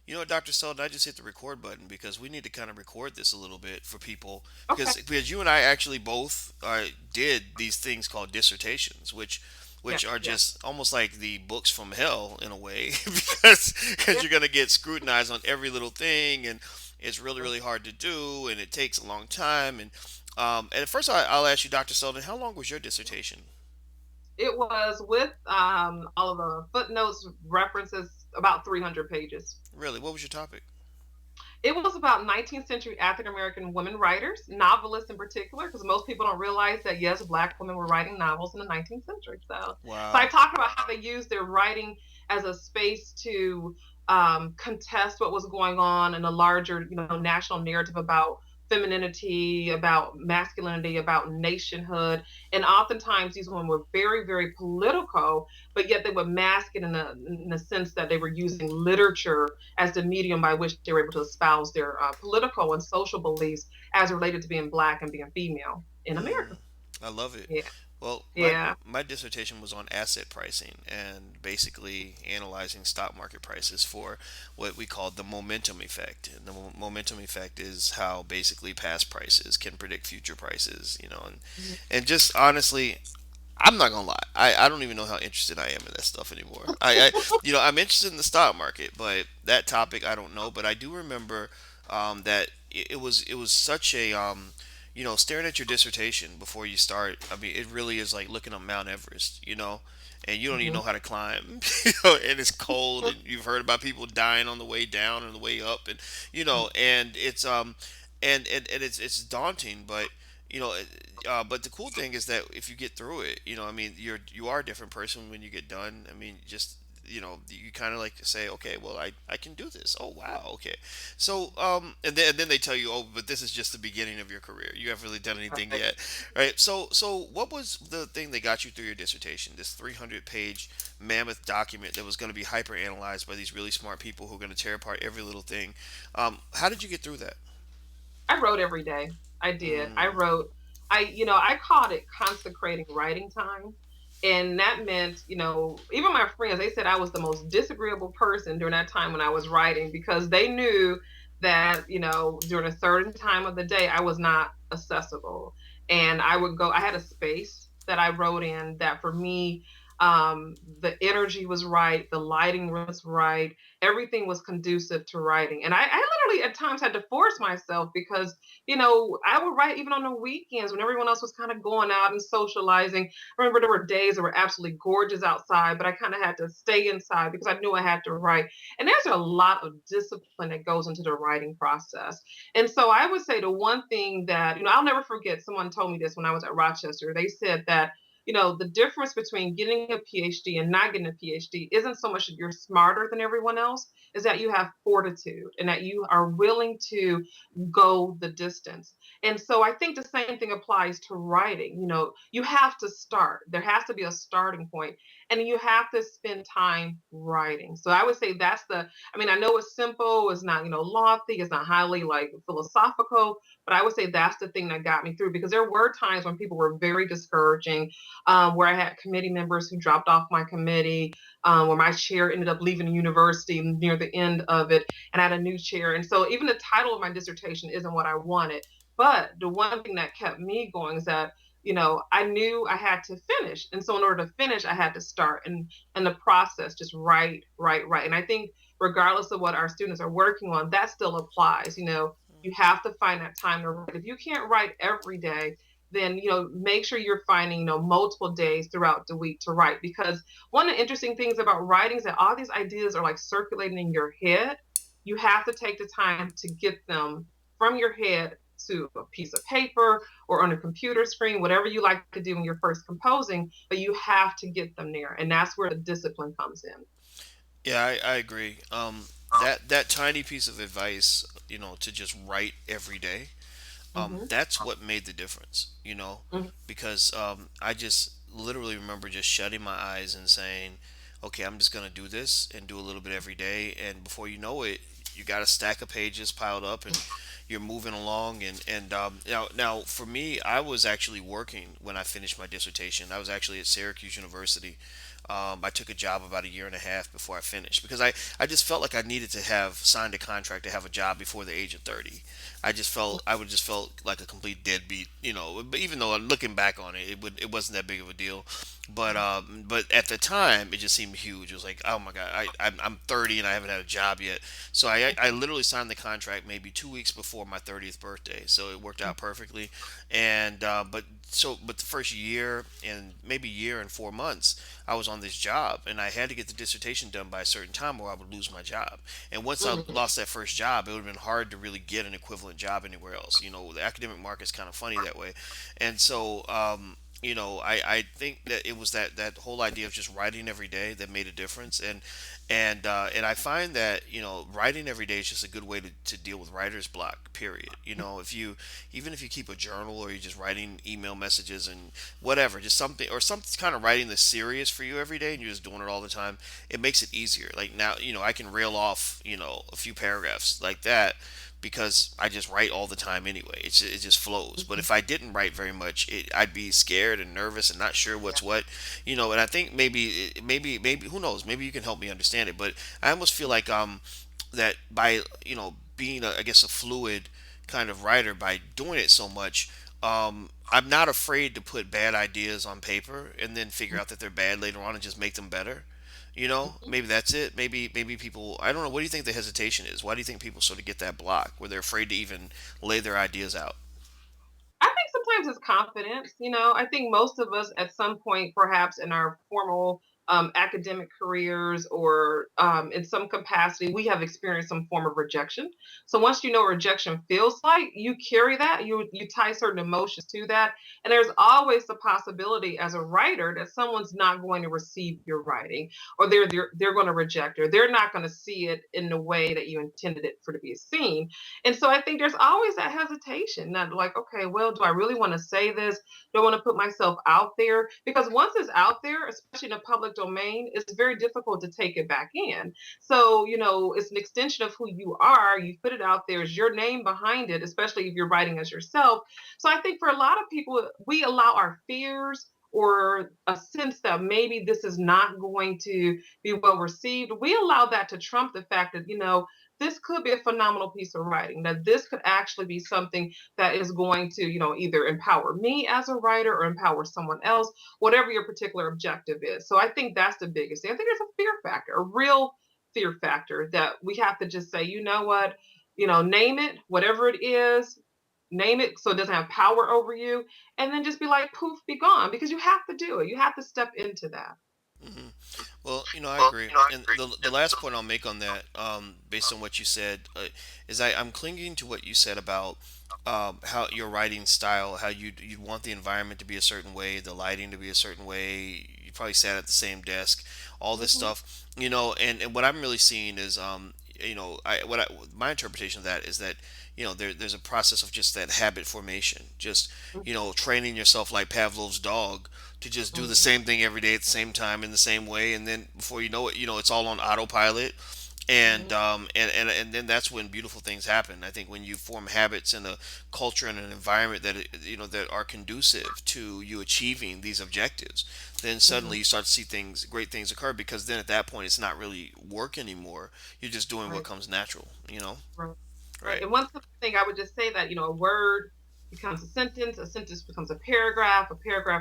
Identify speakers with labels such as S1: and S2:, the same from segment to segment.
S1: You know, Dr. Seldon, I just hit the record button because we need to kind of record this a little bit for people
S2: Okay.
S1: because you and I actually both did these things called dissertations, which
S2: Yes,
S1: are
S2: yes,
S1: just almost like the books from hell in a way because
S2: yes.
S1: you're gonna get scrutinized on every little thing, and it's really
S2: Sure.
S1: really hard to do, and it takes a long time. And at first I'll ask you, Dr. Seldon, how long was your dissertation?
S2: It was with all of the footnotes, references, about 300 pages.
S1: Really, what was your topic?
S2: It was about 19th century African American women writers, novelists in particular, because most people don't realize that yes, Black women were writing novels in the 19th century. So I
S1: Wow.
S2: talked about how they used their writing as a space to contest what was going on in a larger, national narrative about femininity, about masculinity, about nationhood, and oftentimes these women were very, very political, but yet they would mask it in a sense that they were using literature as the medium by which they were able to espouse their political and social beliefs as related to being black and being female in
S1: Mm,
S2: America.
S1: I love it.
S2: Yeah,
S1: Well,
S2: yeah.
S1: my dissertation was on asset pricing and basically analyzing stock market prices for what we call the momentum effect. And the momentum effect is how basically past prices can predict future prices,
S2: Mhm.
S1: and just honestly, I'm not gonna lie, I don't even know how interested I am in that stuff anymore. I'm interested in the stock market, but that topic I don't know. But I do remember that it was such a staring at your dissertation before you start. I mean, it really is like looking up Mount Everest, and you don't even know
S2: Mhm.
S1: how to climb, and it's cold, and you've heard about people dying on the way down and the way up, and and it's daunting, but you know, but the cool thing is that if you get through it, I mean, you are a different person when you get done. I mean, just you kind of like say, okay, well, I can do this. Oh wow, okay. So and then they tell you, oh, but this is just the beginning of your career. You haven't really done anything
S2: Right.
S1: yet, right? So what was the thing that got you through your dissertation? This 300-page mammoth document that was going to be hyper analyzed by these really smart people who are going to tear apart every little thing. How did you get through that?
S2: I wrote every day. I did. I
S1: Mm,
S2: wrote. I called it consecrating writing time. And that meant, even my friends, they said I was the most disagreeable person during that time when I was writing because they knew that, during a certain time of the day, I was not accessible. And I had a space that I wrote in that for me, the energy was right, the lighting was right, everything was conducive to writing. And I literally at times had to force myself because, I would write even on the weekends when everyone else was kind of going out and socializing. I remember there were days that were absolutely gorgeous outside, but I kind of had to stay inside because I knew I had to write. And there's a lot of discipline that goes into the writing process. And so I would say the one thing that, I'll never forget, someone told me this when I was at Rochester. They said that the difference between getting a PhD and not getting a PhD isn't so much that you're smarter than everyone else, is that you have fortitude and that you are willing to go the distance. And so I think the same thing applies to writing. You have to start. There has to be a starting point, and you have to spend time writing. So I would say I mean, I know it's simple, it's not, lofty, it's not highly like philosophical, but I would say that's the thing that got me through because there were times when people were very discouraging, where I had committee members who dropped off my committee, where my chair ended up leaving the university near the end of it, and I had a new chair. And so even the title of my dissertation isn't what I wanted. But the one thing that kept me going is that, I knew I had to finish. And so in order to finish, I had to start and the process, just write, write, write. And I think regardless of what our students are working on, that still applies. You have to find that time to write. If you can't write every day, then make sure you're finding multiple days throughout the week to write, because one of the interesting things about writing is that all these ideas are like circulating in your head. You have to take the time to get them from your head to a piece of paper or on a computer screen, whatever you like to do when you're first composing, but you have to get them there. And that's where the discipline comes in.
S1: yeah, I agree. That tiny piece of advice, to just write every day,
S2: Mm-hmm.
S1: that's what made the difference,
S2: Mm-hmm.
S1: because I just literally remember just shutting my eyes and saying, okay, I'm just gonna do this and do a little bit every day, and before you know it, you got a stack of pages piled up, and you're moving along, and now for me, I was actually working when I finished my dissertation. I was actually at Syracuse University, I took a job about a year and a half before I finished because I just felt like I needed to have signed a contract to have a job before the age of 30. I would just felt like a complete deadbeat, you know. But even though looking back on it, it wasn't that big of a deal. But at the time, it just seemed huge. It was like, oh my god, I'm 30 and I haven't had a job yet. So I literally signed the contract maybe 2 weeks before my 30th birthday. So it worked out perfectly. And but the first year and maybe year and 4 months, I was on this job, and I had to get the dissertation done by a certain time, or I would lose my job. And once I
S2: Mhm.
S1: lost that first job, it would have been hard to really get an equivalent job anywhere else. You know, the academic market's kind of funny that way. And so, I think that it was that whole idea of just writing every day that made a difference. And I find that, writing every day is just a good way to deal with writer's block. Period. If you even if you keep a journal, or you're just writing email messages and whatever, just something, or something kind of writing that's serious for you every day, and you're just doing it all the time, it makes it easier. Like now, I can rail off, a few paragraphs like that because I just write all the time anyway. It just flows. But
S2: Mhm.
S1: if I didn't write very much, I'd be scared and nervous and not sure
S2: Yeah.
S1: what's what, And I think maybe who knows? Maybe you can help me understand it. But I almost feel like that by being I guess a fluid kind of writer, by doing it so much, I'm not afraid to put bad ideas on paper and then figure out that they're bad later on and just make them better.
S2: Mhm.
S1: Maybe that's it. Maybe people. I don't know. What do you think the hesitation is? Why do you think people sort of get that block where they're afraid to even lay their ideas out?
S2: I think sometimes it's confidence. I think most of us at some point, perhaps in our formal academic careers or in some capacity, we have experienced some form of rejection. So once you know what rejection feels like, you carry that, you tie certain emotions to that, and there's always the possibility as a writer that someone's not going to receive your writing, or they're going to reject, or they're not going to see it in the way that you intended it for to be seen. And so I think there's always that hesitation that, like, okay, well, do I really want to say this? Do I want to put myself out there? Because once it's out there, especially in the public domain, it's very difficult to take it back in. So, it's an extension of who you are. You put it out there, is your name behind it, especially if you're writing as yourself. So I think for a lot of people, we allow our fears or a sense that maybe this is not going to be well received. We allow that to trump the fact that, this could be a phenomenal piece of writing, that this could actually be something that is going to, either empower me as a writer or empower someone else, whatever your particular objective is. So I think that's the biggest thing. I think there's a fear factor, a real fear factor, that we have to just say, you know what, name it, whatever it is, name it so it doesn't have power over you, and then just be like, poof, be gone, because you have to do it. You have to step into that.
S1: Hmm. Well, I agree. And the last point I'll make on that, based on what you said, is I'm clinging to what you said about how your writing style, how you'd want the environment to be a certain way, the lighting to be a certain way. You probably sat at the same desk, all this
S2: Mm-hmm.
S1: stuff, and what I'm really seeing is, my interpretation of that is that, there's a process of just that habit formation, just, training yourself like Pavlov's dog to just do the
S2: Mm-hmm.
S1: same thing every day at the same time in the same way, and then before you know it, it's all on autopilot. And then that's when beautiful things happen. I think when you form habits in a culture and an environment that are conducive to you achieving these objectives, then
S2: Mm-hmm.
S1: suddenly you start to see great things occur, because then at that point it's not really work anymore. You're just doing what
S2: Right.
S1: comes natural,
S2: Right. Right.
S1: right?
S2: And one simple thing I would just say that, a word becomes a sentence becomes a paragraph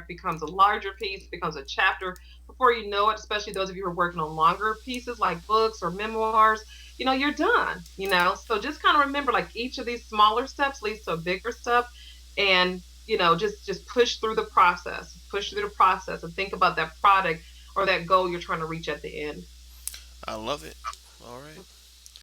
S2: becomes a larger piece, becomes a chapter. Before you know it, especially those of you who are working on longer pieces like books or memoirs, you're done. So just kind of remember, like, each of these smaller steps leads to a bigger step. And, just push through the process and think about that product or that goal you're trying to reach at the end.
S1: I love it. All right.